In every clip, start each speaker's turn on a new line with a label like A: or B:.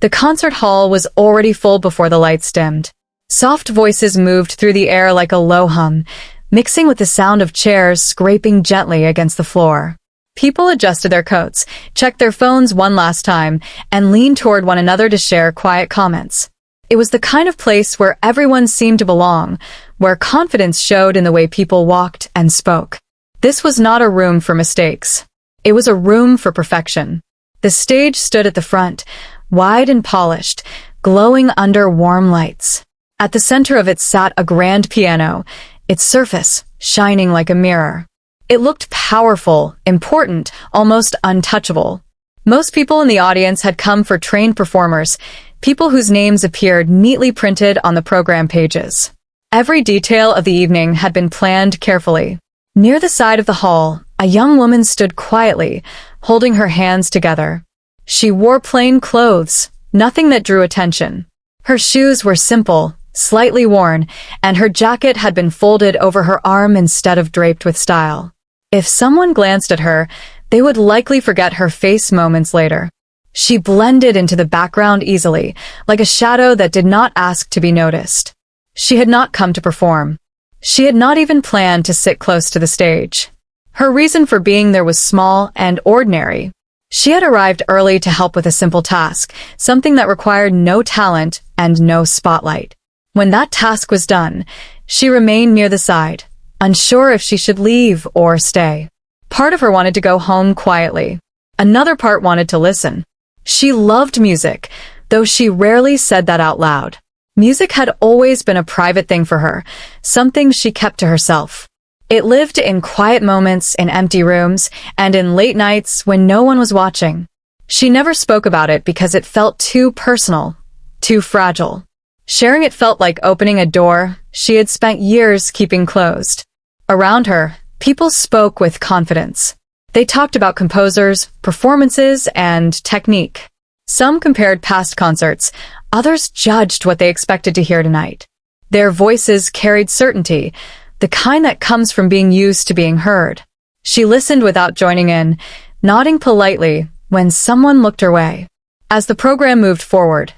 A: The concert hall was already full before the lights dimmed. Soft voices moved through the air like a low hum, mixing with the sound of chairs scraping gently against the floor. People adjusted their coats, checked their phones one last time, and leaned toward one another to share quiet comments. It was the kind of place where everyone seemed to belong, where confidence showed in the way people walked and spoke. This was not a room for mistakes. It was a room for perfection. The stage stood at the front, wide and polished, glowing under warm lights. At the center of it sat a grand piano, its surface shining like a mirror. It looked powerful, important, almost untouchable. Most people in the audience had come for trained performers, people whose names appeared neatly printed on the program pages. Every detail of the evening had been planned carefully. Near the side of the hall, a young woman stood quietly, holding her hands together. She wore plain clothes, nothing that drew attention. Her shoes were simple, slightly worn, and her jacket had been folded over her arm instead of draped with style. If someone glanced at her, they would likely forget her face moments later. She blended into the background easily, like a shadow that did not ask to be noticed. She had not come to perform. She had not even planned to sit close to the stage. Her reason for being there was small and ordinary. She had arrived early to help with a simple task, something that required no talent and no spotlight. When that task was done, she remained near the side, unsure if she should leave or stay. Part of her wanted to go home quietly. Another part wanted to listen. She loved music, though she rarely said that out loud. Music had always been a private thing for her, something she kept to herself. It lived in quiet moments, in empty rooms, and in late nights when no one was watching. She never spoke about it because it felt too personal, too fragile. Sharing it felt like opening a door she had spent years keeping closed. Around her, people spoke with confidence. They talked about composers, performances, and technique. Some compared past concerts, others judged what they expected to hear tonight. Their voices carried certainty, the kind that comes from being used to being heard. She listened without joining in, nodding politely when someone looked her way. As the program moved forward,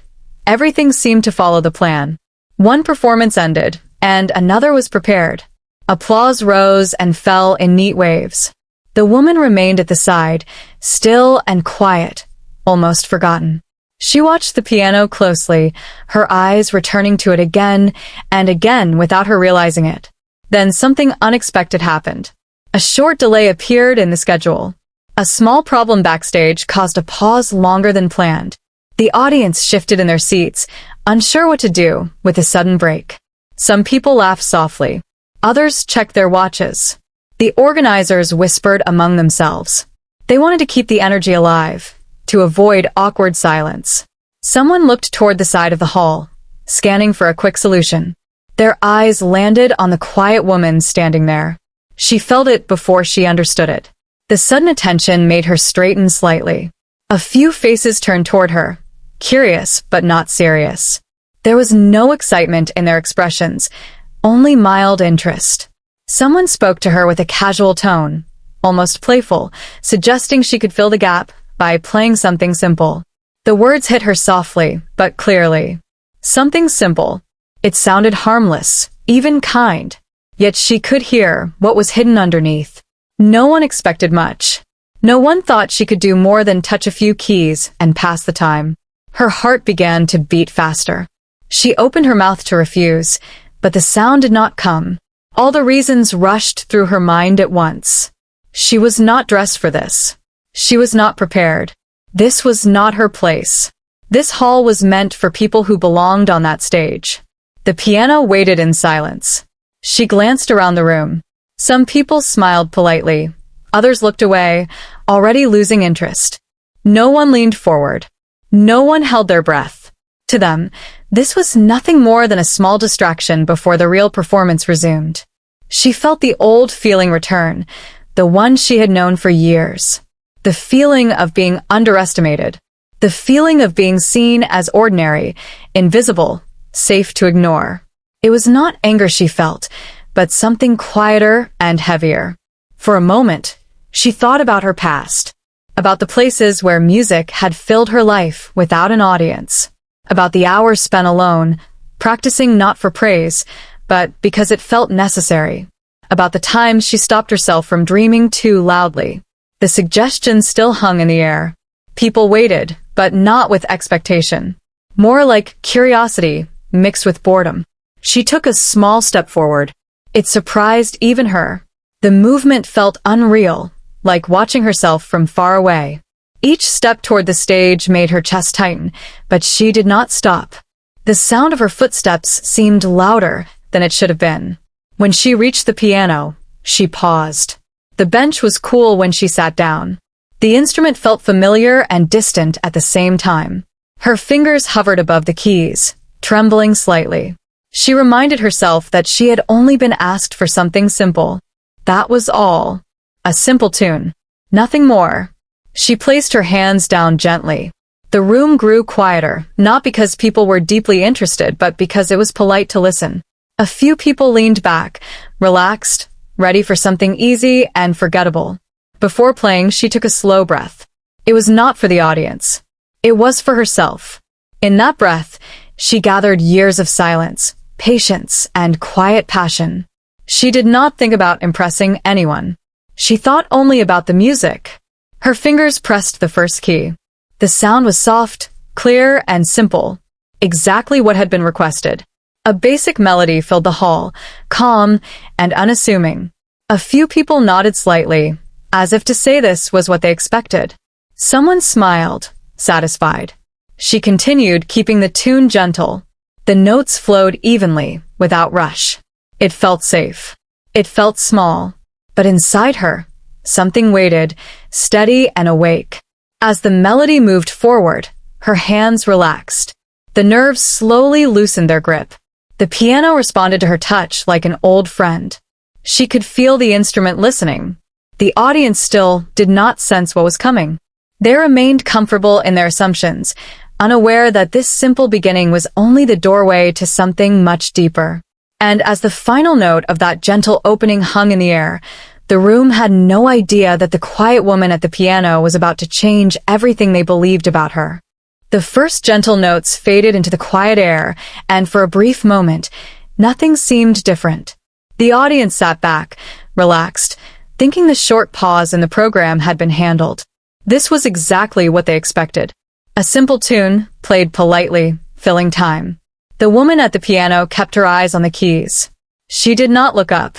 A: everything seemed to follow the plan. One performance ended, and another was prepared. Applause rose and fell in neat waves. The woman remained at the side, still and quiet, almost forgotten. She watched the piano closely, her eyes returning to it again and again without her realizing it. Then something unexpected happened. A short delay appeared in the schedule. A small problem backstage caused a pause longer than planned. The audience shifted in their seats, unsure what to do with a sudden break. Some people laughed softly. Others checked their watches. The organizers whispered among themselves. They wanted to keep the energy alive, to avoid awkward silence. Someone looked toward the side of the hall, scanning for a quick solution. Their eyes landed on the quiet woman standing there. She felt it before she understood it. The sudden attention made her straighten slightly. A few faces turned toward her, curious but not serious. There was no excitement in their expressions, only mild interest. Someone spoke to her with a casual tone, almost playful, suggesting she could fill the gap by playing something simple. The words hit her softly, but clearly. Something simple. It sounded harmless, even kind. Yet she could hear what was hidden underneath. No one expected much. No one thought she could do more than touch a few keys and pass the time. Her heart began to beat faster. She opened her mouth to refuse, but the sound did not come. All the reasons rushed through her mind at once. She was not dressed for this. She was not prepared. This was not her place. This hall was meant for people who belonged on that stage. The piano waited in silence. She glanced around the room. Some people smiled politely. Others looked away, already losing interest. No one leaned forward. No one held their breath. To them, this was nothing more than a small distraction before the real performance resumed. She felt the old feeling return, the one she had known for years. The feeling of being underestimated. The feeling of being seen as ordinary, invisible, safe to ignore. It was not anger she felt, but something quieter and heavier. For a moment, she thought about her past. about the places where music had filled her life without an audience, about the hours spent alone, practicing not for praise, but because it felt necessary, about the times she stopped herself from dreaming too loudly. The suggestion still hung in the air. People waited, but not with expectation. More like curiosity mixed with boredom. She took a small step forward. It surprised even her. The movement felt unreal, like watching herself from far away. Each step toward the stage made her chest tighten, but she did not stop. The sound of her footsteps seemed louder than it should have been. When she reached the piano, she paused. The bench was cool when she sat down. The instrument felt familiar and distant at the same time. Her fingers hovered above the keys, trembling slightly. She reminded herself that she had only been asked for something simple. That was all. A simple tune. Nothing more. She placed her hands down gently. The room grew quieter, not because people were deeply interested, but because it was polite to listen. A few people leaned back, relaxed, ready for something easy and forgettable. Before playing, she took a slow breath. It was not for the audience. It was for herself. In that breath, she gathered years of silence, patience, and quiet passion. She did not think about impressing anyone. She thought only about the music. Her fingers pressed the first key. The sound was soft, clear, and simple. Exactly what had been requested. A basic melody filled the hall, calm and unassuming. A few people nodded slightly, as if to say this was what they expected. Someone smiled, satisfied. She continued, keeping the tune gentle. The notes flowed evenly, without rush. It felt safe. It felt small. But inside her, something waited, steady and awake. As the melody moved forward, her hands relaxed. The nerves slowly loosened their grip. The piano responded to her touch like an old friend. She could feel the instrument listening. The audience still did not sense what was coming. They remained comfortable in their assumptions, unaware that this simple beginning was only the doorway to something much deeper. And as the final note of that gentle opening hung in the air, the room had no idea that the quiet woman at the piano was about to change everything they believed about her. The first gentle notes faded into the quiet air, and for a brief moment, nothing seemed different. The audience sat back, relaxed, thinking the short pause in the program had been handled. This was exactly what they expected. A simple tune, played politely, filling time. The woman at the piano kept her eyes on the keys. She did not look up.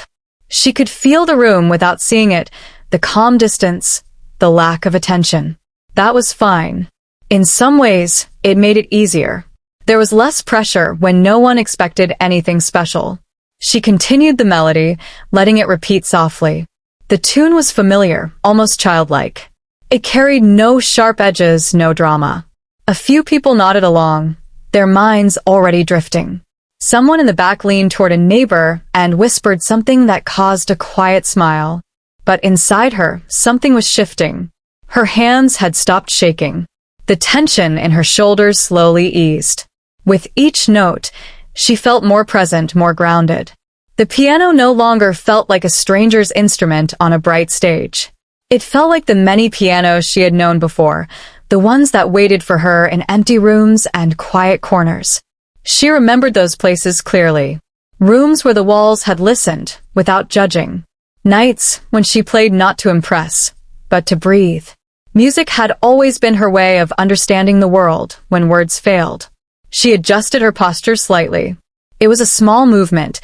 A: She could feel the room without seeing it, the calm distance, the lack of attention. That was fine. In some ways, it made it easier. There was less pressure when no one expected anything special. She continued the melody, letting it repeat softly. The tune was familiar, almost childlike. It carried no sharp edges, no drama. A few people nodded along, their minds already drifting. Someone in the back leaned toward a neighbor and whispered something that caused a quiet smile. But inside her, something was shifting. Her hands had stopped shaking. The tension in her shoulders slowly eased. With each note, she felt more present, more grounded. The piano no longer felt like a stranger's instrument on a bright stage. It felt like the many pianos she had known before, the ones that waited for her in empty rooms and quiet corners. She remembered those places clearly. Rooms where the walls had listened, without judging. Nights when she played not to impress, but to breathe. Music had always been her way of understanding the world when words failed. She adjusted her posture slightly. It was a small movement,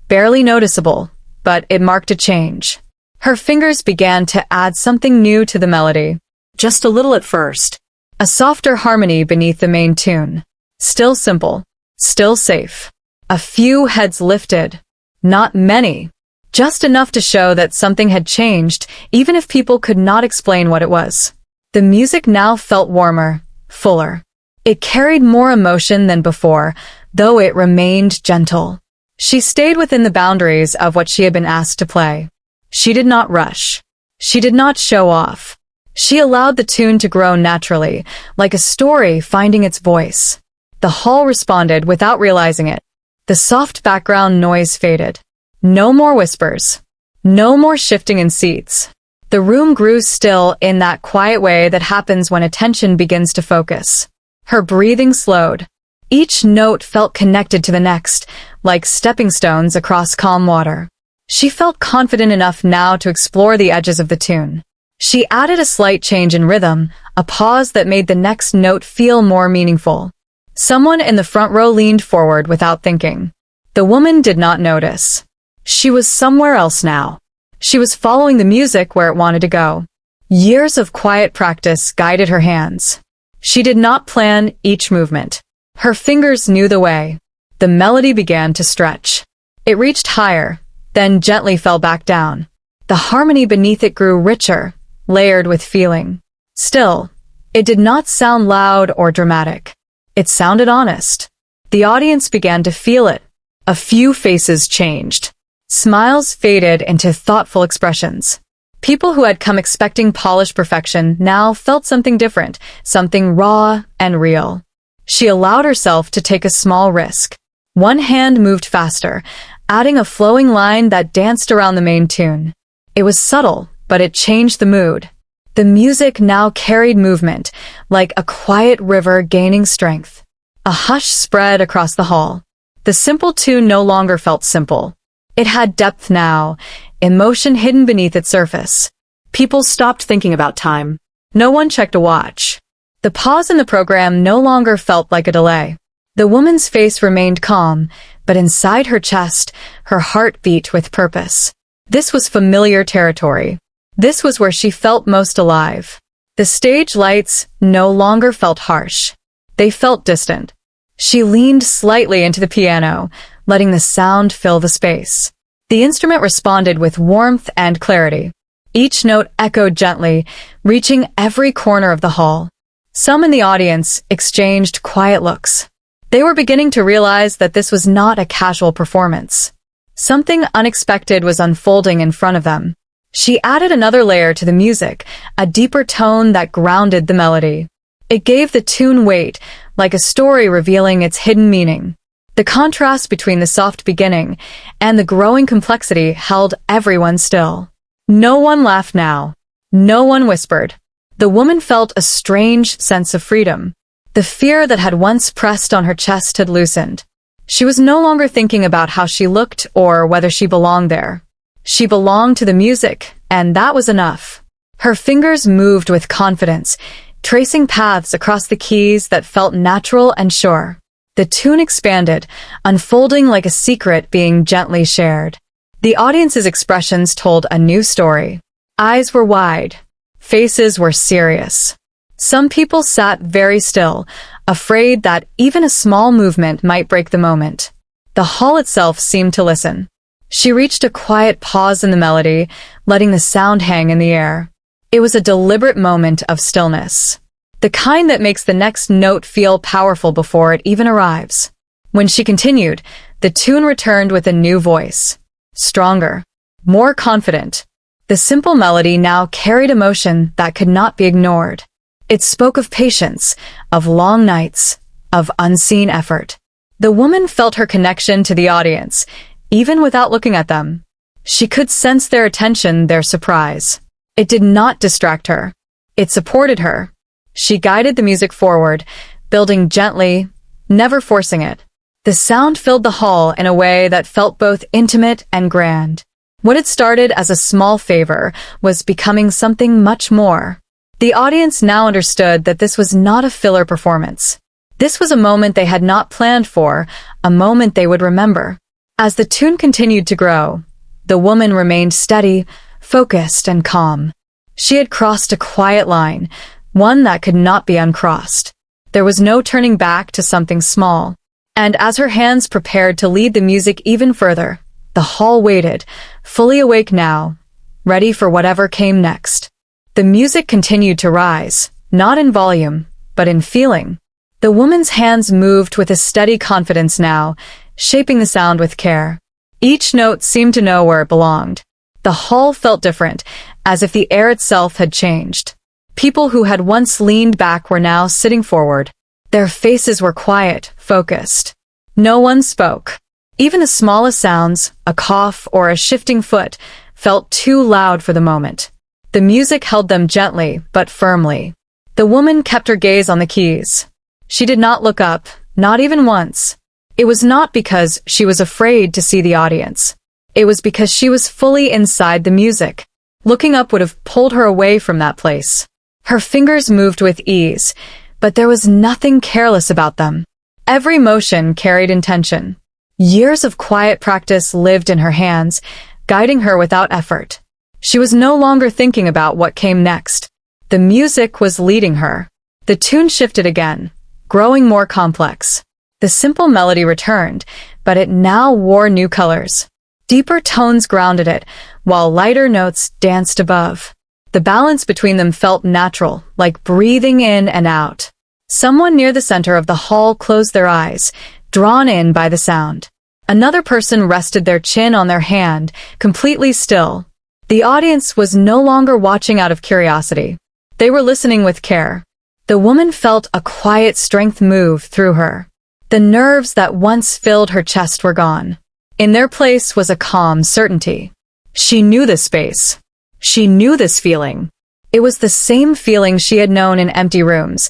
A: barely noticeable, but it marked a change. Her fingers began to add something new to the melody. Just a little at first. A softer harmony beneath the main tune. Still simple. Still safe. A few heads lifted. Not many. Just enough to show that something had changed, even if people could not explain what it was. The music now felt warmer, fuller. It carried more emotion than before, though it remained gentle. She stayed within the boundaries of what she had been asked to play. She did not rush. She did not show off. She allowed the tune to grow naturally, like a story finding its voice. The hall responded without realizing it. The soft background noise faded. No more whispers. No more shifting in seats. The The room grew still in that quiet way that happens when attention begins to focus. Her breathing slowed. Each note felt connected to the next, like stepping stones across calm water. She felt confident enough now to explore the edges of the tune. She added a slight change in rhythm, a pause that made the next note feel more meaningful. Someone in the front row leaned forward without thinking. The woman did not notice. She was somewhere else now. She was following the music where it wanted to go. Years of quiet practice guided her hands. She did not plan each movement. Her fingers knew the way. The melody began to stretch. It reached higher, then gently fell back down. The harmony beneath it grew richer, layered with feeling. Still, it did not sound loud or dramatic. It sounded honest. The audience began to feel it. A few faces changed. Smiles faded into thoughtful expressions. People who had come expecting polished perfection now felt something different, something raw and real. She allowed herself to take a small risk. One hand moved faster, adding a flowing line that danced around the main tune. It was subtle, but it changed the mood. The music now carried movement, like a quiet river gaining strength. A hush spread across the hall. The simple tune no longer felt simple. It had depth now, emotion hidden beneath its surface. People stopped thinking about time. No one checked a watch. The pause in the program no longer felt like a delay. The woman's face remained calm, but inside her chest, her heart beat with purpose. This was familiar territory. This was where she felt most alive. The stage lights no longer felt harsh. They felt distant. She leaned slightly into the piano, letting the sound fill the space. The instrument responded with warmth and clarity. Each note echoed gently, reaching every corner of the hall. Some in the audience exchanged quiet looks. They were beginning to realize that this was not a casual performance. Something unexpected was unfolding in front of them. She added another layer to the music, a deeper tone that grounded the melody. It gave the tune weight, like a story revealing its hidden meaning. The contrast between the soft beginning and the growing complexity held everyone still. No one laughed now. No one whispered. The woman felt a strange sense of freedom. The fear that had once pressed on her chest had loosened. She was no longer thinking about how she looked or whether she belonged there. She belonged to the music, and that was enough. Her fingers moved with confidence, tracing paths across the keys that felt natural and sure. The tune expanded, unfolding like a secret being gently shared. The audience's expressions told a new story. Eyes were wide. Faces were serious. Some people sat very still, afraid that even a small movement might break the moment. The hall itself seemed to listen. She reached a quiet pause in the melody, letting the sound hang in the air. It was a deliberate moment of stillness. The kind that makes the next note feel powerful before it even arrives. When she continued, the tune returned with a new voice. Stronger. More confident. The simple melody now carried emotion that could not be ignored. It spoke of patience, of long nights, of unseen effort. The woman felt her connection to the audience, even without looking at them. She could sense their attention, their surprise. It did not distract her. It supported her. She guided the music forward, building gently, never forcing it. The sound filled the hall in a way that felt both intimate and grand. What had started as a small favor was becoming something much more. The audience now understood that this was not a filler performance. This was a moment they had not planned for, a moment they would remember. As the tune continued to grow, the woman remained steady, focused, and calm. She had crossed a quiet line, one that could not be uncrossed. There was no turning back to something small. And as her hands prepared to lead the music even further, the hall waited, fully awake now, ready for whatever came next. The music continued to rise, not in volume, but in feeling. The woman's hands moved with a steady confidence now, shaping the sound with care. Each note seemed to know where it belonged. The hall felt different, as if the air itself had changed. People who had once leaned back were now sitting forward. Their faces were quiet, focused. No one spoke. Even the smallest sounds, a cough or a shifting foot, felt too loud for the moment. The music held them gently but firmly. The woman kept her gaze on the keys. She did not look up, not even once. It was not because she was afraid to see the audience. It was because she was fully inside the music. Looking up would have pulled her away from that place. Her fingers moved with ease, but there was nothing careless about them. Every motion carried intention. Years of quiet practice lived in her hands, guiding her without effort. She was no longer thinking about what came next. The music was leading her. The tune shifted again, growing more complex. The simple melody returned, but it now wore new colors. Deeper tones grounded it, while lighter notes danced above. The balance between them felt natural, like breathing in and out. Someone near the center of the hall closed their eyes, drawn in by the sound. Another person rested their chin on their hand, completely still. The audience was no longer watching out of curiosity. They were listening with care. The woman felt a quiet strength move through her. The nerves that once filled her chest were gone. In their place was a calm certainty. She knew this space. She knew this feeling. It was the same feeling she had known in empty rooms,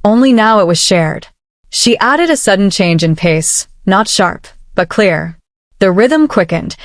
A: only now it was shared. She added a sudden change in pace, not sharp, but clear. The rhythm quickened,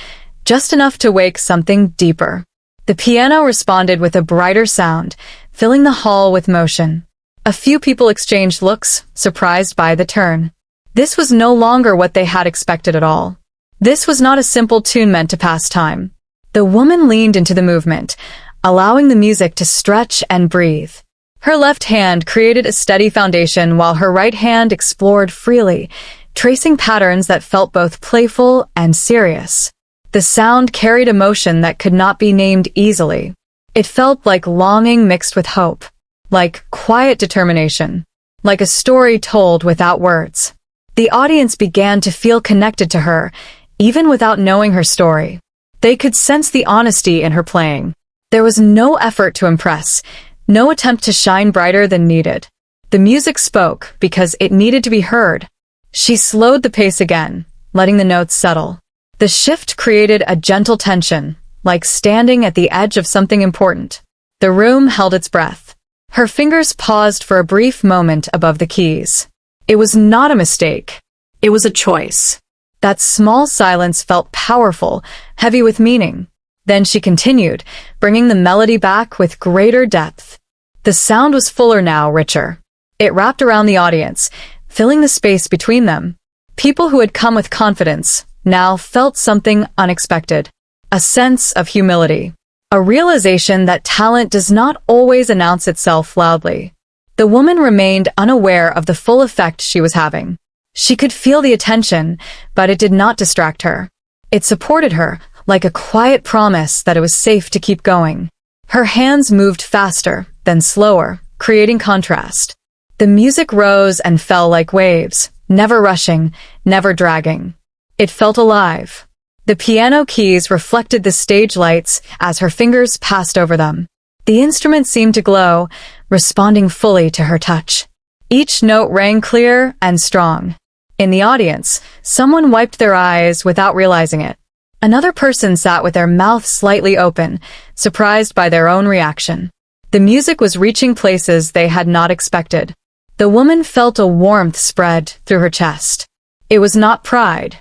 A: just enough to wake something deeper. The piano responded with a brighter sound, filling the hall with motion. A few people exchanged looks, surprised by the turn. This was no longer what they had expected at all. This was not a simple tune meant to pass time. The woman leaned into the movement, allowing the music to stretch and breathe. Her left hand created a steady foundation while her right hand explored freely, tracing patterns that felt both playful and serious. The sound carried emotion that could not be named easily. It felt like longing mixed with hope, like quiet determination, like a story told without words. The audience began to feel connected to her, even without knowing her story. They could sense the honesty in her playing. There was no effort to impress, no attempt to shine brighter than needed. The music spoke because it needed to be heard. She slowed the pace again, letting the notes settle. The shift created a gentle tension, like standing at the edge of something important. The room held its breath. Her fingers paused for a brief moment above the keys. It was not a mistake. It was a choice. That small silence felt powerful, heavy with meaning. Then she continued, bringing the melody back with greater depth. The sound was fuller now, richer. It wrapped around the audience, filling the space between them. People who had come with confidence now felt something unexpected. A sense of humility. A realization that talent does not always announce itself loudly. The woman remained unaware of the full effect she was having. She could feel the attention, but it did not distract her. It supported her, like a quiet promise that it was safe to keep going. Her hands moved faster, then slower, creating contrast. The music rose and fell like waves, never rushing, never dragging. It felt alive. The piano keys reflected the stage lights as her fingers passed over them. The instrument seemed to glow, responding fully to her touch. Each note rang clear and strong. In the audience, someone wiped their eyes without realizing it. Another person sat with their mouth slightly open, surprised by their own reaction. The music was reaching places they had not expected. The woman felt a warmth spread through her chest. It was not pride.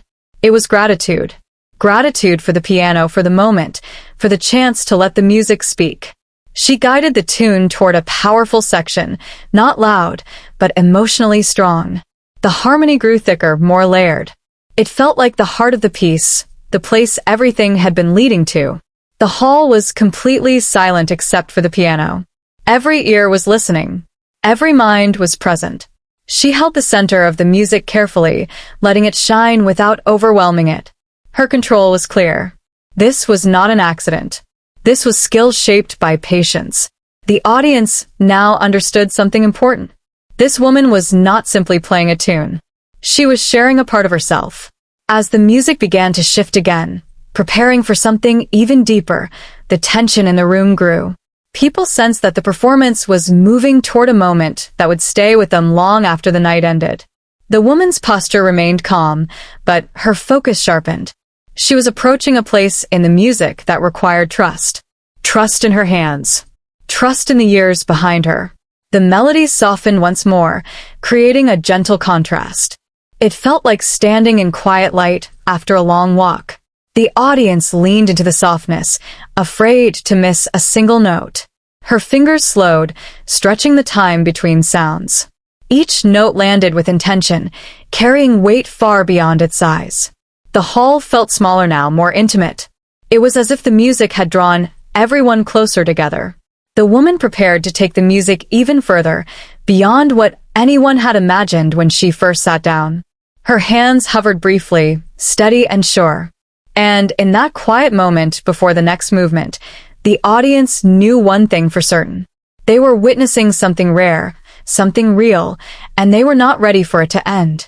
A: It was gratitude. Gratitude for the piano, for the moment, for the chance to let the music speak. She guided the tune toward a powerful section, not loud, but emotionally strong. The harmony grew thicker, more layered. It felt like the heart of the piece, the place everything had been leading to. The hall was completely silent except for the piano. Every ear was listening. Every mind was present. She held the center of the music carefully, letting it shine without overwhelming it. Her control was clear. This was not an accident. This was skill shaped by patience. The audience now understood something important. This woman was not simply playing a tune. She was sharing a part of herself. As the music began to shift again, preparing for something even deeper, the tension in the room grew. People sensed that the performance was moving toward a moment that would stay with them long after the night ended. The woman's posture remained calm, but her focus sharpened. She was approaching a place in the music that required trust. trust in her hands, trust in the years behind her. The melody softened once more, creating a gentle contrast. It felt like standing in quiet light after a long walk. The audience leaned into the softness, afraid to miss a single note. Her fingers slowed, stretching the time between sounds. Each note landed with intention, carrying weight far beyond its size. The hall felt smaller now, more intimate. It was as if the music had drawn everyone closer together. The woman prepared to take the music even further, beyond what anyone had imagined when she first sat down. Her hands hovered briefly, steady and sure. And in that quiet moment before the next movement, the audience knew one thing for certain. They were witnessing something rare, something real, and they were not ready for it to end.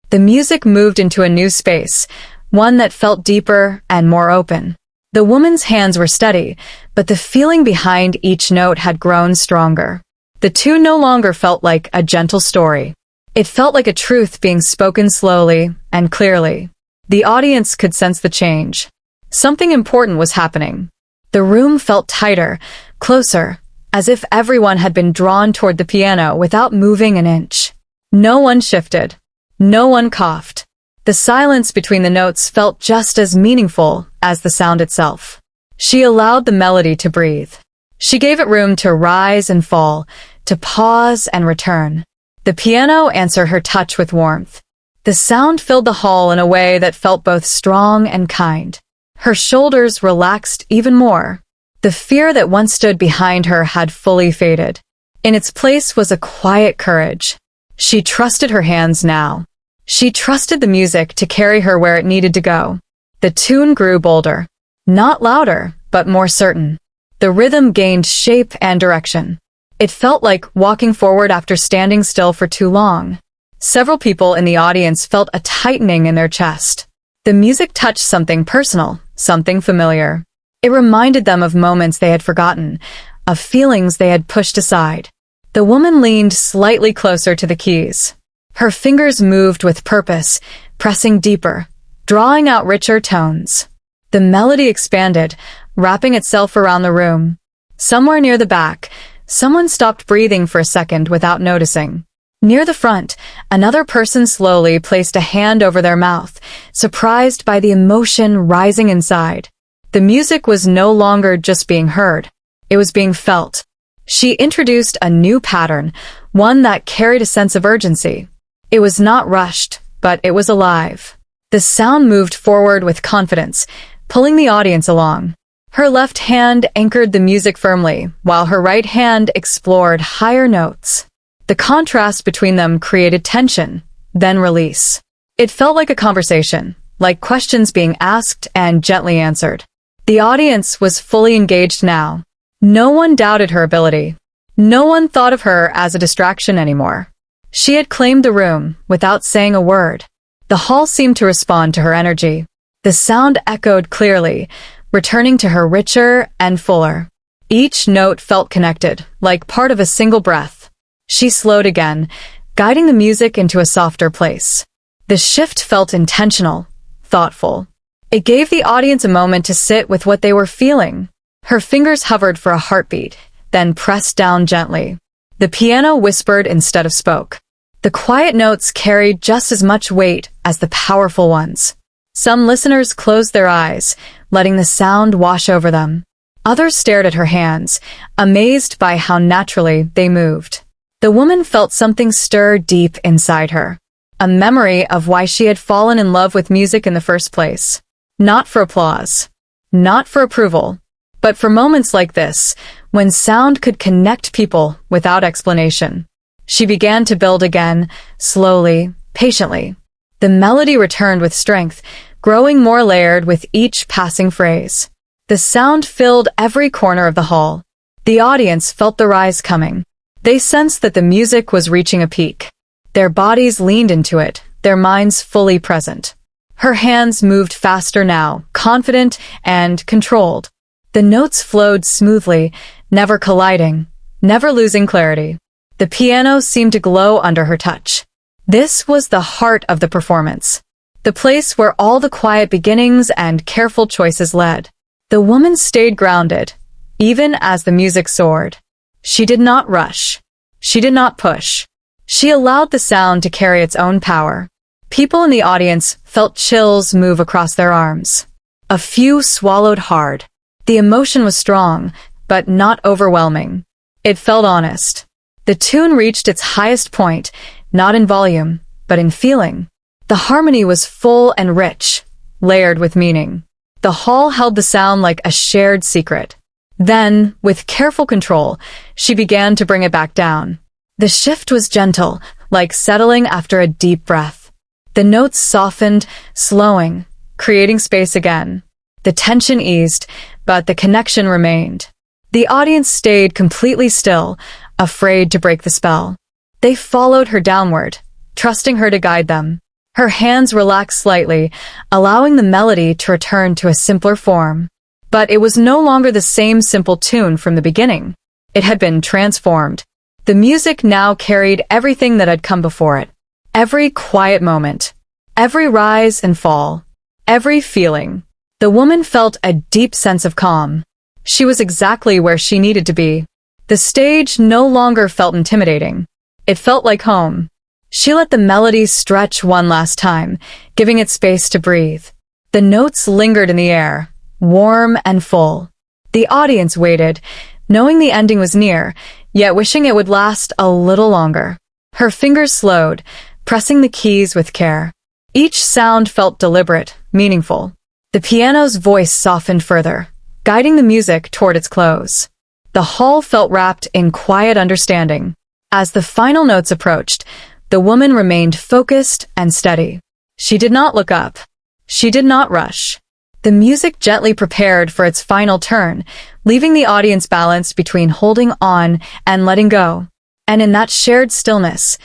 A: The music moved into a new space, one that felt deeper and more open. The woman's hands were steady, but the feeling behind each note had grown stronger. The tune no longer felt like a gentle story. It felt like a truth being spoken slowly and clearly. The audience could sense the change. Something important was happening. The room felt tighter, closer, as if everyone had been drawn toward the piano without moving an inch. No one shifted. No one coughed. The silence between the notes felt just as meaningful as the sound itself. She allowed the melody to breathe. She gave it room to rise and fall, to pause and return. The piano answered her touch with warmth. The sound filled the hall in a way that felt both strong and kind. Her shoulders relaxed even more. The fear that once stood behind her had fully faded. In its place was a quiet courage. She trusted her hands now. She trusted the music to carry her where it needed to go. The tune grew bolder. Not louder, but more certain. The rhythm gained shape and direction. It felt like walking forward after standing still for too long. Several people in the audience felt a tightening in their chest. The music touched something personal, something familiar. It reminded them of moments they had forgotten, of feelings they had pushed aside. The woman leaned slightly closer to the keys. Her fingers moved with purpose, pressing deeper, drawing out richer tones. The melody expanded, wrapping itself around the room. Somewhere near the back, someone stopped breathing for a second without noticing. Near the front, another person slowly placed a hand over their mouth, surprised by the emotion rising inside. The music was no longer just being heard. It was being felt. She introduced a new pattern, one that carried a sense of urgency. It was not rushed, but it was alive. The sound moved forward with confidence, pulling the audience along. Her left hand anchored the music firmly, while her right hand explored higher notes. The contrast between them created tension, then release. It felt like a conversation, like questions being asked and gently answered. The audience was fully engaged now. No one doubted her ability. No one thought of her as a distraction anymore. She had claimed the room without saying a word. The hall seemed to respond to her energy. The sound echoed clearly, returning to her richer and fuller. Each note felt connected, like part of a single breath. She slowed again, guiding the music into a softer place. The shift felt intentional, thoughtful. It gave the audience a moment to sit with what they were feeling. Her fingers hovered for a heartbeat, then pressed down gently. The piano whispered instead of spoke. The quiet notes carried just as much weight as the powerful ones. Some listeners closed their eyes, letting the sound wash over them. Others stared at her hands, amazed by how naturally they moved. The woman felt something stir deep inside her. A memory of why she had fallen in love with music in the first place. Not for applause. Not for approval. But for moments like this, when sound could connect people without explanation. She began to build again, slowly, patiently. The melody returned with strength, growing more layered with each passing phrase. The sound filled every corner of the hall. The audience felt the rise coming. They sensed that the music was reaching a peak. Their bodies leaned into it, their minds fully present. Her hands moved faster now, confident and controlled. The notes flowed smoothly, never colliding, never losing clarity. The piano seemed to glow under her touch. This was the heart of the performance. The place where all the quiet beginnings and careful choices led. The woman stayed grounded, even as the music soared. She did not rush. She did not push. She allowed the sound to carry its own power. People in the audience felt chills move across their arms. A few swallowed hard. The emotion was strong, but not overwhelming. It felt honest. The tune reached its highest point, not in volume, but in feeling. The harmony was full and rich, layered with meaning. The hall held the sound like a shared secret. Then, with careful control, she began to bring it back down. The shift was gentle, like settling after a deep breath. The notes softened, slowing, creating space again. The tension eased, but the connection remained. The audience stayed completely still, afraid to break the spell. They followed her downward, trusting her to guide them. Her hands relaxed slightly, allowing the melody to return to a simpler form. But it was no longer the same simple tune from the beginning. It had been transformed. The music now carried everything that had come before it. Every quiet moment, every rise and fall, every feeling. The woman felt a deep sense of calm. She was exactly where she needed to be. The stage no longer felt intimidating. It felt like home. She let the melody stretch one last time, giving it space to breathe. The notes lingered in the air, warm and full. The audience waited, knowing the ending was near, yet wishing it would last a little longer. Her fingers slowed, pressing the keys with care. Each sound felt deliberate, meaningful. The piano's voice softened further, guiding the music toward its close. The hall felt wrapped in quiet understanding. As the final notes approached, the woman remained focused and steady. She did not look up. She did not rush. The music gently prepared for its final turn, leaving the audience balanced between holding on and letting go. And in that shared stillness,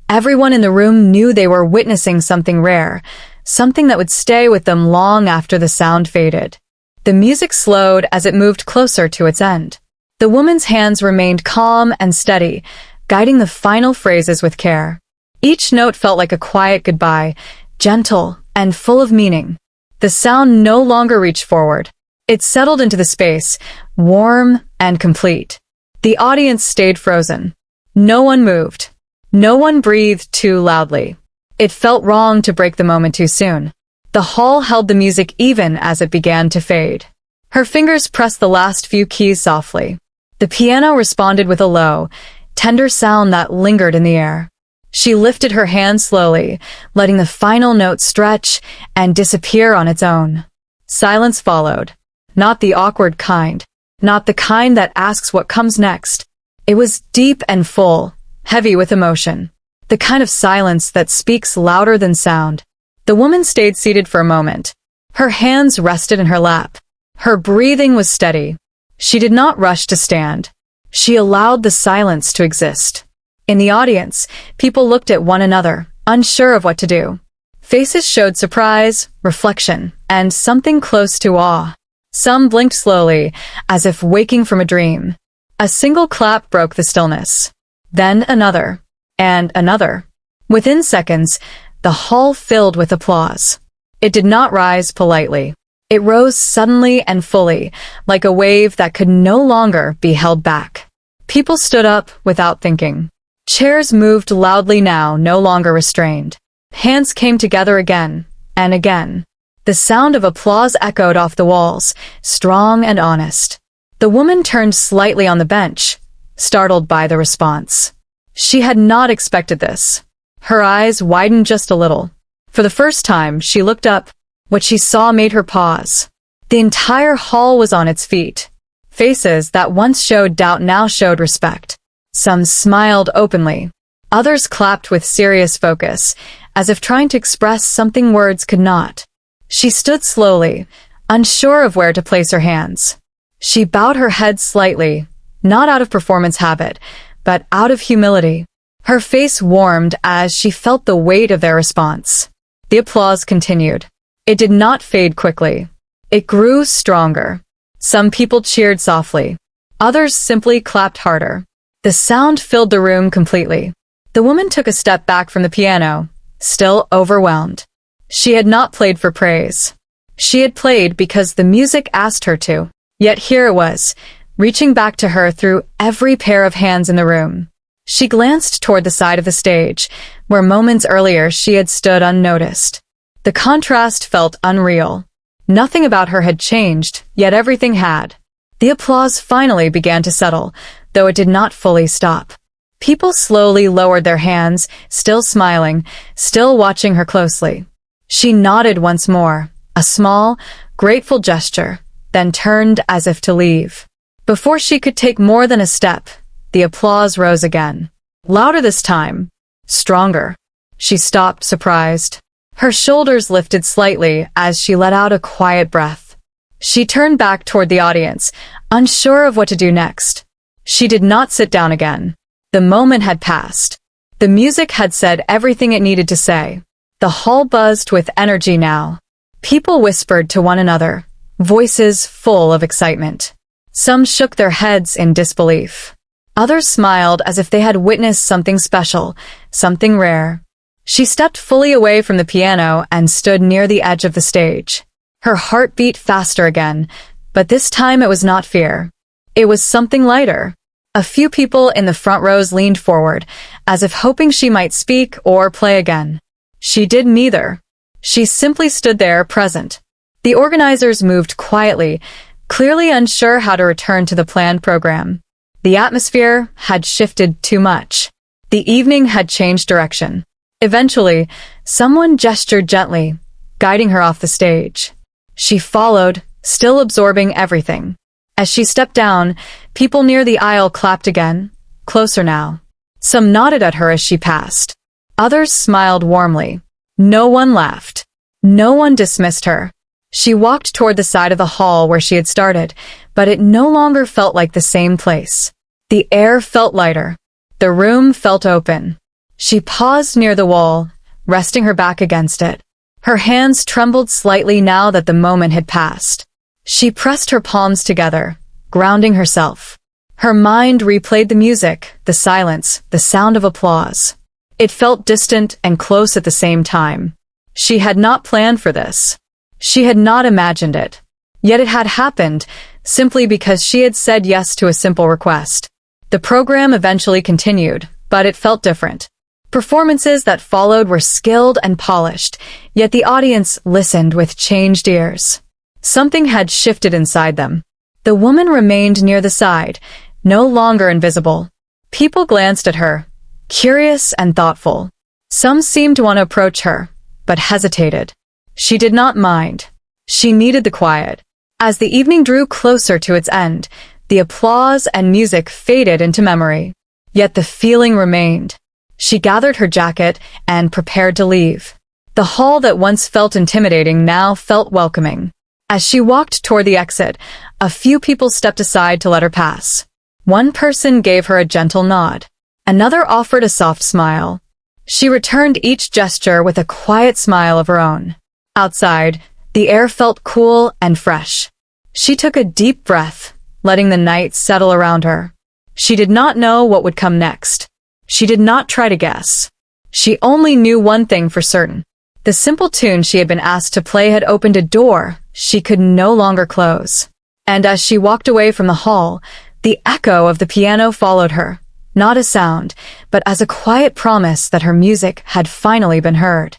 A: everyone in the room knew they were witnessing something rare, something that would stay with them long after the sound faded. The music slowed as it moved closer to its end. The woman's hands remained calm and steady, guiding the final phrases with care. Each note felt like a quiet goodbye, gentle and full of meaning. The sound no longer reached forward. It settled into the space, warm and complete. The audience stayed frozen. No one moved. No one breathed too loudly. It felt wrong to break the moment too soon. The hall held the music even as it began to fade. Her fingers pressed the last few keys softly. The piano responded with a low, tender sound that lingered in the air. She lifted her hand slowly, letting the final note stretch and disappear on its own. Silence followed. Not the awkward kind. Not the kind that asks what comes next. It was deep and full, heavy with emotion. The kind of silence that speaks louder than sound. The woman stayed seated for a moment. Her hands rested in her lap. Her breathing was steady. She did not rush to stand. She allowed the silence to exist. In the audience, people looked at one another, unsure of what to do. Faces showed surprise, reflection, and something close to awe. Some blinked slowly, as if waking from a dream. A single clap broke the stillness. Then another. And another. Within seconds, the hall filled with applause. It did not rise politely. It rose suddenly and fully, like a wave that could no longer be held back. People stood up without thinking. Chairs moved loudly now, no longer restrained. Hands came together again and again. The sound of applause echoed off the walls, strong and honest. The woman turned slightly on the bench, startled by the response. She had not expected this. Her eyes widened just a little. For the first time, she looked up. What she saw made her pause. The entire hall was on its feet. Faces that once showed doubt now showed respect. Some smiled openly. Others clapped with serious focus, as if trying to express something words could not. She stood slowly, unsure of where to place her hands. She bowed her head slightly, not out of performance habit, but out of humility. Her face warmed as she felt the weight of their response. The applause continued. It did not fade quickly. It grew stronger. Some people cheered softly. Others simply clapped harder. The sound filled the room completely. The woman took a step back from the piano, still overwhelmed. She had not played for praise. She had played because the music asked her to. Yet here it was, reaching back to her through every pair of hands in the room. She glanced toward the side of the stage, where moments earlier she had stood unnoticed. The contrast felt unreal. Nothing about her had changed, yet everything had. The applause finally began to settle, though it did not fully stop. People slowly lowered their hands, still smiling, still watching her closely. She nodded once more, a small, grateful gesture, then turned as if to leave. Before she could take more than a step, the applause rose again. Louder this time. Stronger. She stopped, surprised. Her shoulders lifted slightly as she let out a quiet breath. She turned back toward the audience, unsure of what to do next. She did not sit down again. The moment had passed. The music had said everything it needed to say. The hall buzzed with energy now. People whispered to one another, voices full of excitement. Some shook their heads in disbelief. Others smiled as if they had witnessed something special, something rare. She stepped fully away from the piano and stood near the edge of the stage. Her heart beat faster again, but this time it was not fear. It was something lighter. A few people in the front rows leaned forward, as if hoping she might speak or play again. She did neither. She simply stood there, present. The organizers moved quietly, clearly unsure how to return to the planned program. The atmosphere had shifted too much. The evening had changed direction. Eventually, someone gestured gently, guiding her off the stage. She followed, still absorbing everything. As she stepped down, people near the aisle clapped again, closer now. Some nodded at her as she passed. Others smiled warmly. No one laughed. No one dismissed her. She walked toward the side of the hall where she had started, but it no longer felt like the same place. The air felt lighter. The room felt open. She paused near the wall, resting her back against it. Her hands trembled slightly now that the moment had passed. She pressed her palms together, grounding herself. Her mind replayed the music, the silence, the sound of applause. It felt distant and close at the same time. She had not planned for this. She had not imagined it. Yet it had happened, simply because she had said yes to a simple request. The program eventually continued, but it felt different. Performances that followed were skilled and polished, yet the audience listened with changed ears. Something had shifted inside them. The woman remained near the side, no longer invisible. People glanced at her, curious and thoughtful. Some seemed to want to approach her, but hesitated. She did not mind. She needed the quiet. As the evening drew closer to its end, the applause and music faded into memory. Yet the feeling remained. She gathered her jacket and prepared to leave. The hall that once felt intimidating now felt welcoming. As she walked toward the exit, a few people stepped aside to let her pass. One person gave her a gentle nod. Another offered a soft smile. She returned each gesture with a quiet smile of her own. Outside, the air felt cool and fresh. She took a deep breath, letting the night settle around her. She did not know what would come next. She did not try to guess. She only knew one thing for certain. The simple tune she had been asked to play had opened a door she could no longer close. And as she walked away from the hall, the echo of the piano followed her, not a sound, but as a quiet promise that her music had finally been heard.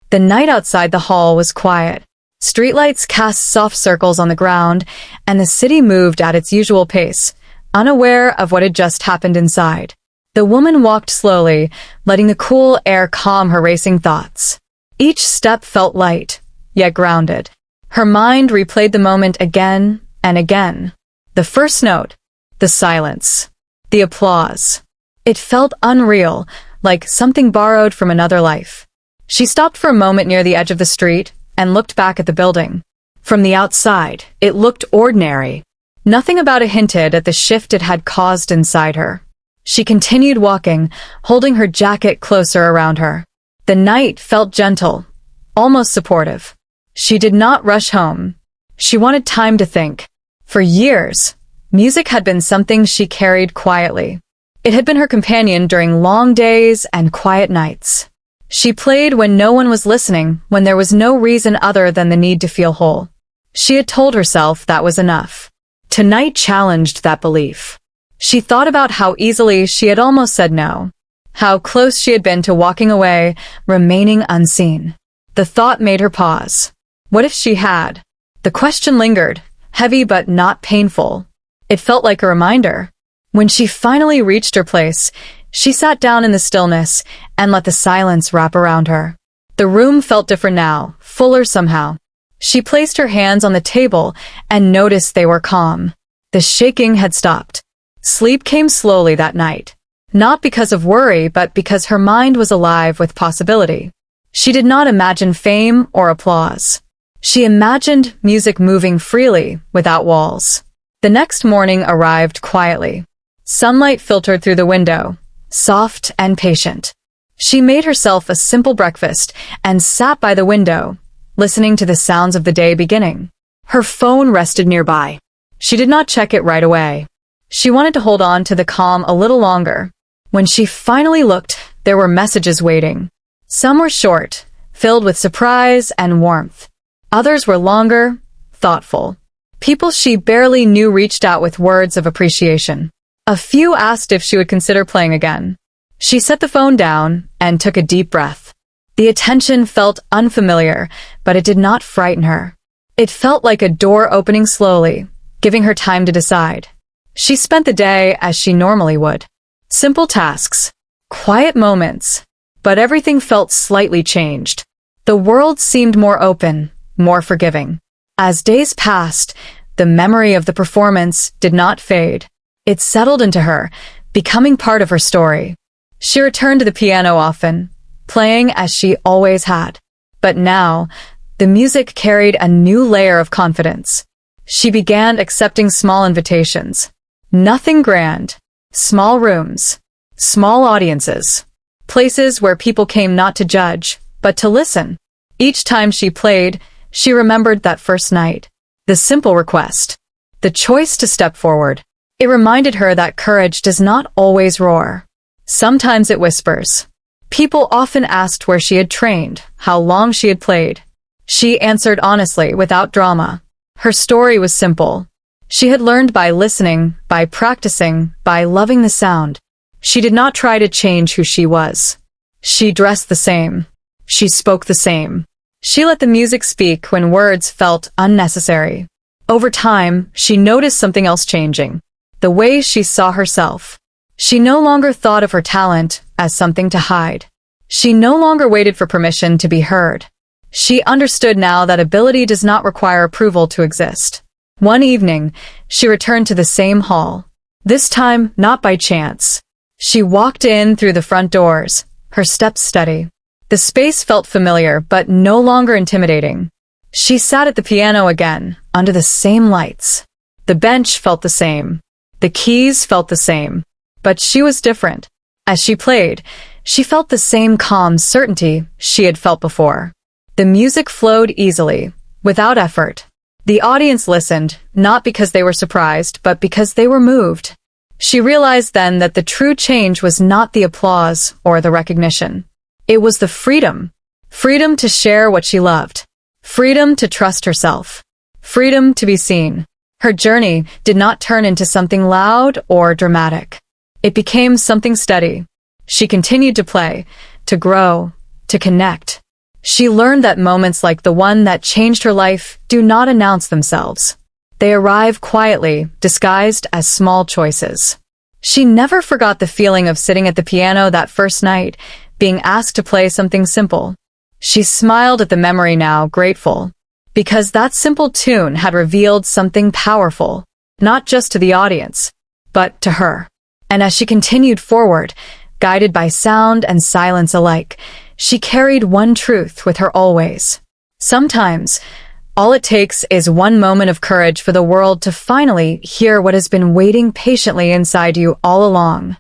A: The night outside the hall was quiet. Streetlights cast soft circles on the ground, and the city moved at its usual pace, unaware of what had just happened inside. The woman walked slowly, letting the cool air calm her racing thoughts. Each step felt light, yet grounded. Her mind replayed the moment again and again. The first note, the silence, the applause. It felt unreal, like something borrowed from another life. She stopped for a moment near the edge of the street and looked back at the building. From the outside, it looked ordinary. Nothing about it hinted at the shift it had caused inside her. She continued walking, holding her jacket closer around her. The night felt gentle, almost supportive. She did not rush home. She wanted time to think. For years, music had been something she carried quietly. It had been her companion during long days and quiet nights. She played when no one was listening, when there was no reason other than the need to feel whole. She had told herself that was enough. Tonight challenged that belief. She thought about how easily she had almost said no, how close she had been to walking away, remaining unseen. The thought made her pause. What if she had? The question lingered, heavy but not painful. It felt like a reminder. When she finally reached her place, she sat down in the stillness and let the silence wrap around her. The room felt different now, fuller somehow. She placed her hands on the table and noticed they were calm. The shaking had stopped. Sleep came slowly that night. Not because of worry, but because her mind was alive with possibility. She did not imagine fame or applause. She imagined music moving freely, without walls. The next morning arrived quietly. Sunlight filtered through the window, soft and patient. She made herself a simple breakfast and sat by the window, listening to the sounds of the day beginning. Her phone rested nearby. She did not check it right away. She wanted to hold on to the calm a little longer. When she finally looked, there were messages waiting. Some were short, filled with surprise and warmth. Others were longer, thoughtful. People she barely knew reached out with words of appreciation. A few asked if she would consider playing again. She set the phone down and took a deep breath. The attention felt unfamiliar, but it did not frighten her. It felt like a door opening slowly, giving her time to decide. She spent the day as she normally would. Simple tasks, quiet moments, but everything felt slightly changed. The world seemed more open, more forgiving. As days passed, the memory of the performance did not fade. It settled into her, becoming part of her story. She returned to the piano often, playing as she always had. But now, the music carried a new layer of confidence. She began accepting small invitations. Nothing grand. Small rooms. Small audiences. Places where people came not to judge, but to listen. Each time she played, she remembered that first night. The simple request. The choice to step forward. It reminded her that courage does not always roar. Sometimes it whispers. People often asked where she had trained, how long she had played. She answered honestly, without drama. Her story was simple. She had learned by listening, by practicing, by loving the sound. She did not try to change who she was. She dressed the same. She spoke the same. She let the music speak when words felt unnecessary. Over time, she noticed something else changing. The way she saw herself. She no longer thought of her talent as something to hide. She no longer waited for permission to be heard. She understood now that ability does not require approval to exist. One evening, she returned to the same hall. This time, not by chance. She walked in through the front doors, her steps steady. The space felt familiar, but no longer intimidating. She sat at the piano again, under the same lights. The bench felt the same. The keys felt the same. But she was different. As she played, she felt the same calm certainty she had felt before. The music flowed easily, without effort. The audience listened, not because they were surprised, but because they were moved. She realized then that the true change was not the applause or the recognition. It was the freedom. Freedom to share what she loved. Freedom to trust herself. Freedom to be seen. Her journey did not turn into something loud or dramatic. It became something steady. She continued to play, to grow, to connect. She learned that moments like the one that changed her life do not announce themselves. They arrive quietly, disguised as small choices. She never forgot the feeling of sitting at the piano that first night, being asked to play something simple. She smiled at the memory now, grateful. Because that simple tune had revealed something powerful, not just to the audience, but to her. And as she continued forward, guided by sound and silence alike, she carried one truth with her always. Sometimes, all it takes is one moment of courage for the world to finally hear what has been waiting patiently inside you all along.